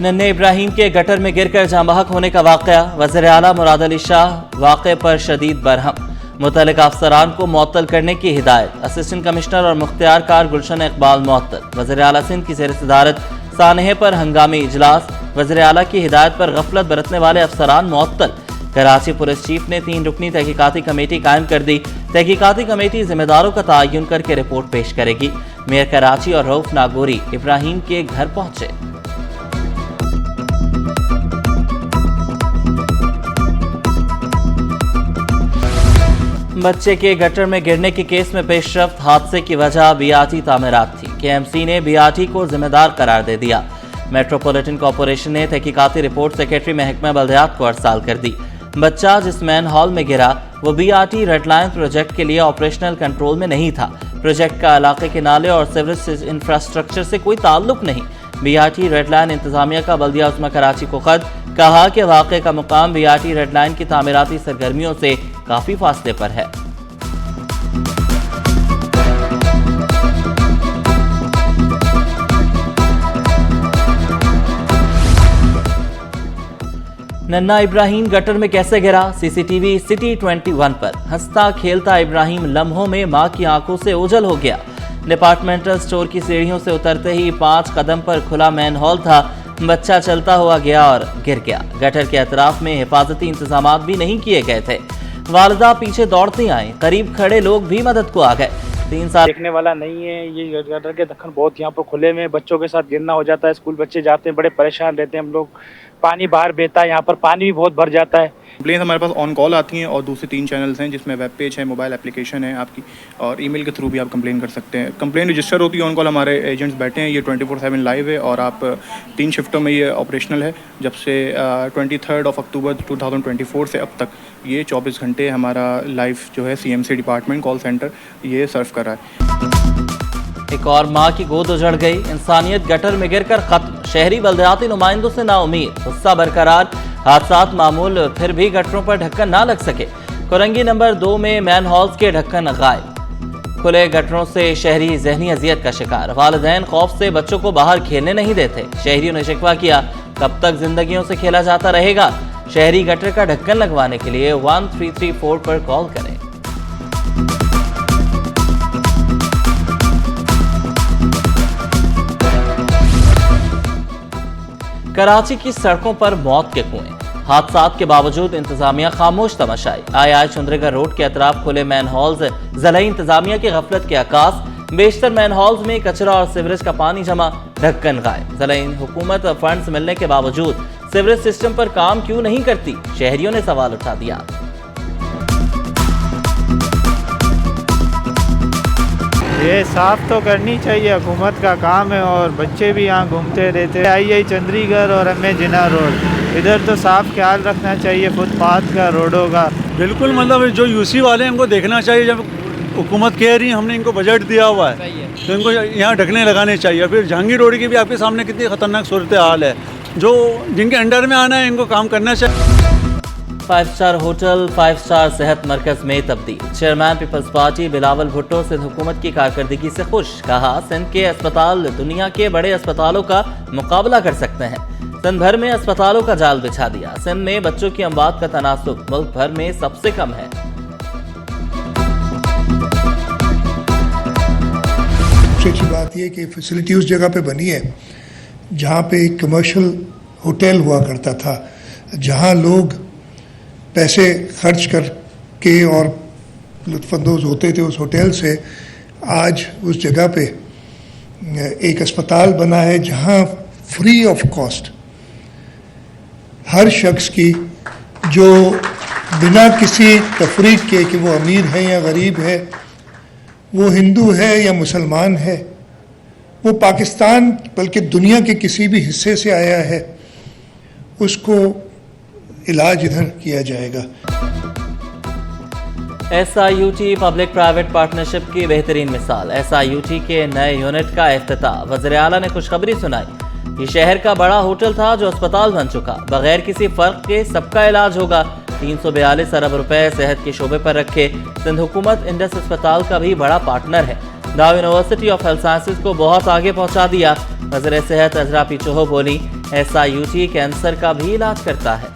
नन्हे इब्राहिम के गटर में गिरकर जाँ बहक होने का वाकया, वज़ीर आला मुराद अली शाह वाक़े पर शदीद बरहम, मुतल्लिक़ा अफसरान को मुअत्तल करने की हिदायत। असिस्टेंट कमिश्नर और मुख्तियार कार गुलशन इकबाल मुअत्तल। वज़ीर आला सिंध की ज़ेर सदारत सानहे पर हंगामी इजलास, वज़ीर आला की हिदायत पर गफलत बरतने वाले अफसरान मुअत्तल। कराची पुलिस चीफ ने 3 रुकनी तहकीकाती कमेटी कायम कर दी। तहकीकाती कमेटी जिम्मेदारों का तयन करके रिपोर्ट पेश करेगी। मेयर कराची और रऊफ नागोरी इब्राहिम के घर पहुंचे। बच्चे के गटर में गिरने के केस में पेशरफ्त, हादसे की वजह बीआरटी तामीरात थी। केएमसी ने बीआरटी को जिम्मेदार करार दे दिया। मेट्रोपॉलिटन कॉरपोरेशन ने तहकीकाती रिपोर्ट सेक्रेटरी महकमा बल्दियात को अरसाल कर दी। बच्चा जिस मैन हॉल में गिरा वो बीआरटी रेड लाइन प्रोजेक्ट के लिए ऑपरेशनल कंट्रोल में नहीं था। प्रोजेक्ट का इलाके के नाले और सीवरेज इंफ्रास्ट्रक्चर से कोई ताल्लुक नहीं। बीआरटी रेड लाइन इंतजामिया का बल्दिया उस्मा कराची को खत, कहा कि वाक़े का मुकाम बीआरटी रेड लाइन की तामीराती सरगर्मियों से काफी फासले पर है। नन्हा इब्राहिम गटर में कैसे गिरा? सीसीटीवी सिटी 21 पर। हंसता खेलता इब्राहिम लम्हों में मां की आंखों से ओझल हो गया। डिपार्टमेंटल स्टोर की सीढ़ियों से उतरते ही 5 कदम पर खुला मैन हॉल था। बच्चा चलता हुआ गया और गिर गया। गटर के अतराफ में हिफाजती इंतजाम भी नहीं किए गए थे। वालिदा पीछे दौड़ती आई, करीब खड़े लोग भी मदद को आ गए। 3 साल देखने वाला नहीं है। ये गटर के ढक्कन बहुत यहाँ पर खुले में बच्चों के साथ गिरना हो जाता है। स्कूल बच्चे जाते हैं, बड़े परेशान रहते हैं हम लोग। पानी बाहर बहता है, यहाँ पर पानी भी बहुत भर जाता है। कंप्लेन हमारे पास ऑन कॉल आती हैं और दूसरे 3 चैनल्स हैं जिसमें वेब पेज है, मोबाइल एप्लीकेशन है आपकी, और ईमेल के थ्रू भी आप कंप्लेन कर सकते हैं। कंप्लेन रजिस्टर होती है, ऑन कॉल हमारे एजेंट्स बैठे हैं। ये 24/7 लाइव है और आप 3 शिफ्टों में ये ऑपरेशनल है। जब से 23 अक्टूबर 2024 से अब तक ये 24 घंटे हमारा लाइव जो है CMC डिपार्टमेंट कॉल सेंटर ये सर्व कर रहा है। एक और मां की गोद उजड़ गई। इंसानियत गटर में गिरकर खत्म। शहरी बल्दियाती नुमाइंदों से नाउमीद, गुस्सा बरकरार। हादसात मामूल, फिर भी गटरों पर ढक्कन ना लग सके। कोरंगी नंबर 2 में मैन हॉल्स के ढक्कन गायब। खुले गटरों से शहरी जहनी अजियत का शिकार। वालिदैन खौफ से बच्चों को बाहर खेलने नहीं देते। शहरियों ने शिकवा किया, कब तक जिंदगियों से खेला जाता रहेगा? शहरी गटर का ढक्कन लगवाने के लिए 1334 पर कॉल करें। कराची की सड़कों पर मौत के कुएं। हादसात के बावजूद इंतजामिया खामोश तमाशाई। आई चंद्रगर रोड के अतराफ खुले मैन हॉल्स ज़िला इंतजामिया की गफलत के आकाश। बेशतर मैन हॉल्स में कचरा और सीवरेज का पानी जमा, ढक्कन गायब। ज़िला हुकूमत फंड्स मिलने के बावजूद सीवरेज सिस्टम पर काम क्यों नहीं करती? शहरियों ने सवाल उठा दिया। ये साफ तो करनी चाहिए, हुकूमत का काम है। और बच्चे भी यहाँ घूमते रहते हैं। आई चंद्रीगढ़ और हमें जिना रोड, इधर तो साफ ख्याल रखना चाहिए फुटपाथ का, रोडों का। बिल्कुल, मतलब जो यूसी वाले हैं इनको देखना चाहिए। जब हुकूमत कह रही है हमने इनको बजट दिया हुआ है तो इनको यहाँ ढकने लगाने चाहिए। फिर जहांगीर रोड की भी आपके सामने कितनी खतरनाक सूरत हाल है। जो जिनके अंडर में आना है इनको काम करना चाहिए। 5 स्टार होटल 5 स्टार सेहत मरकज में तब्दील। चेयरमैन पीपल्स पार्टी बिलावल भुट्टो सिंध हुकूमत की कारकर्दगी से खुश। कहा, सिंध के अस्पताल दुनिया के बड़े अस्पतालों का मुकाबला कर सकते हैं। सिंध भर में अस्पतालों का जाल बिछा दिया। सिंध में बच्चों की अमवात का तनासुब मुल्क भर में सबसे कम है। सबसे अच्छी बात यह कि फैसिलिटी उस जगह पे बनी है जहाँ पे एक कमर्शियल होटल हुआ करता था, जहाँ लोग पैसे खर्च करके और लुत्फानंदोज होते थे उस होटल से। आज उस जगह पे एक अस्पताल बना है जहाँ फ्री ऑफ कॉस्ट हर शख्स की, जो बिना किसी तफरीक के कि वो अमीर है या गरीब है, वो हिंदू है या मुसलमान है, वो पाकिस्तान बल्कि दुनिया के किसी भी हिस्से से आया है, उसको इलाज इधर किया जाएगा। SIUT पब्लिक प्राइवेट पार्टनरशिप की बेहतरीन मिसाल। SIUT के नए यूनिट का इफ्तिताह। वज़ीर आला ने खुशखबरी सुनाई। ये शहर का बड़ा होटल था जो अस्पताल बन चुका। बगैर किसी फर्क के सबका इलाज होगा। 342 अरब रुपए सेहत के शोबे पर रखे। सिंध हुकूमत इंडस अस्पताल का भी बड़ा पार्टनर है। दाव यूनिवर्सिटी ऑफ हेल्थ साइंसेज को बहुत आगे पहुंचा दिया। वज़ीर सेहत अजरा पिचोहो बोली, SIUT कैंसर का भी इलाज करता है।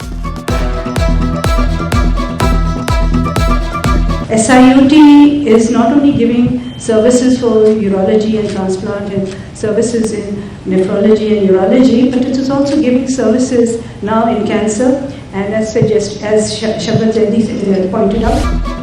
SIUT is not only giving services for urology and transplant and services in nephrology and urology, but it is also giving services now in cancer, and as Shabbat Zaidi pointed out.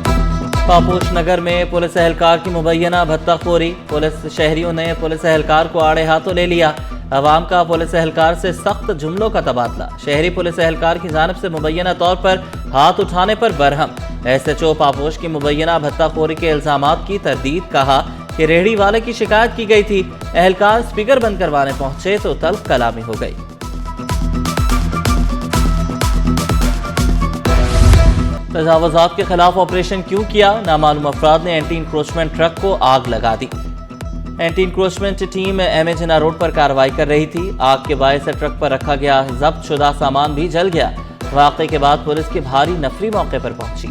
Paposh नगर में police एहलकार की मुबैना भत्ताखोरी, police शहरियों ने police एहलकार को आड़े हाथों ले लिया। अवाम का पुलिस एहलकार से सख्त जुमलों का तबादला, शहरी पुलिस एहलकार की जानिब से मुबैना तौर पर हाथ उठाने पर बरहम। SHO पापोश की मुबैना भत्ताखोरी के इल्जामात की तरदीद, कहा कि रेहड़ी वाले की शिकायत की गई थी, एहलकार स्पीकर बंद करवाने पहुंचे तो तल्ख कलामी हो गई। तजावुज़ात के खिलाफ ऑपरेशन क्यों किया, नामालूम अफराद ने एंटी इंक्रोचमेंट ट्रक को आग लगा दी। एंटी इंक्रोचमेंट टीम MA जिना रोड पर कार्रवाई कर रही थी। आग के बायस ट्रक पर रखा गया जब्त शुदा सामान भी जल गया। वाक़े के बाद पुलिस की भारी नफरी मौके पर पहुंची।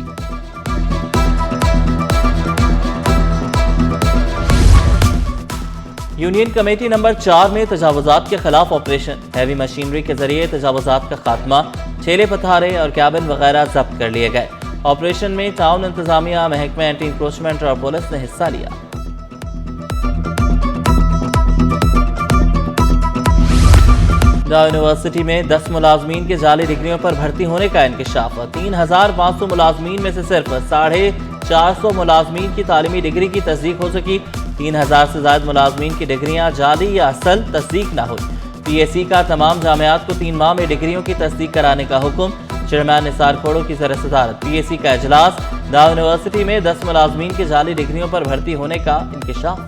यूनियन कमेटी नंबर 4 में तजावुज़ात के खिलाफ ऑपरेशन, हैवी मशीनरी के जरिए तजावुज़ात का खात्मा, ठेले पथारे और कैबिन वगैरह जब्त कर लिए गए। ऑपरेशन में टाउन इंतजामिया, महकमा एंटी इंक्रोचमेंट और पुलिस ने हिस्सा लिया। यूनिवर्सिटी में 10 मुलाजमीन के जाली डिग्रियों पर भर्ती होने का इंकशाफ। 3500 मुलाजमीन में से सिर्फ 450 मुलाजमीन की तालीमी डिग्री की तस्दीक हो सकी। 3000 से ज्यादा मुलाजमीन की डिग्रियां जाली या असल तस्दीक न हुई। PSC का तमाम जामियात को 3 माह में डिग्रियों की तस्दीक कराने का हुक्म। चेयरमैन निसार खोड़ो की ज़र सदारत PSC का इजलास। यूनिवर्सिटी में 10 मुलाजमीन की जाली डिग्रियों पर भर्ती होने का इंकशाफ।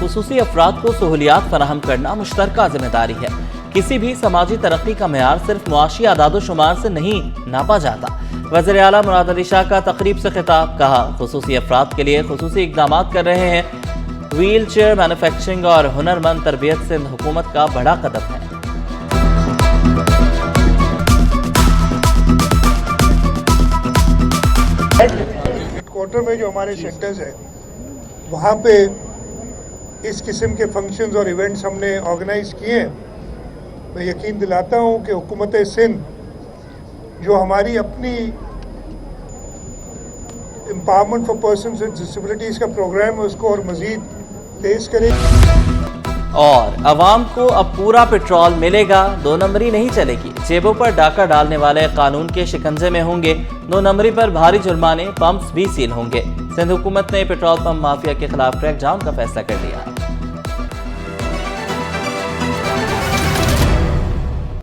खुसूसी अफराद को सहूलियात फराहम करना मुश्तरका जिम्मेदारी है। किसी भी समाजी तरक्की का मेयार सिर्फ मुआशी आदादोशुमार से नहीं नापा जाता। वज़ीर आला मुराद अली शाह का तकरीब से खिताब, कहा खुसूसी अफराद के लिए खुसूसी इक़दाम कर रहे हैं। व्हील चेयर मैन्युफैक्चरिंग और हुनरमंद तरबियत सिंध हुकूमत का बड़ा कदम है। हेडक्वार्टर में जो हमारे सेंटर्स हैं वहाँ पे इस किस्म के फंक्शंस और इवेंट्स हमने ऑर्गेनाइज किए हैं। मैं यकीन दिलाता हूँ कि हुकूमत सिंध जो हमारी अपनी empowerment for persons with disabilities का प्रोग्राम है उसको और मज़ीद तेज़ करेगी। और अवाम को अब पूरा पेट्रोल मिलेगा, 2 नंबरी नहीं चलेगी। जेबों पर डाका डालने वाले कानून के शिकंजे में होंगे। 2 नंबरी पर भारी जुर्माने, पंप्स भी सील होंगे। सिंध हुकूमत ने पेट्रोल पंप माफिया के खिलाफ क्रैकडाउन का फैसला कर लिया।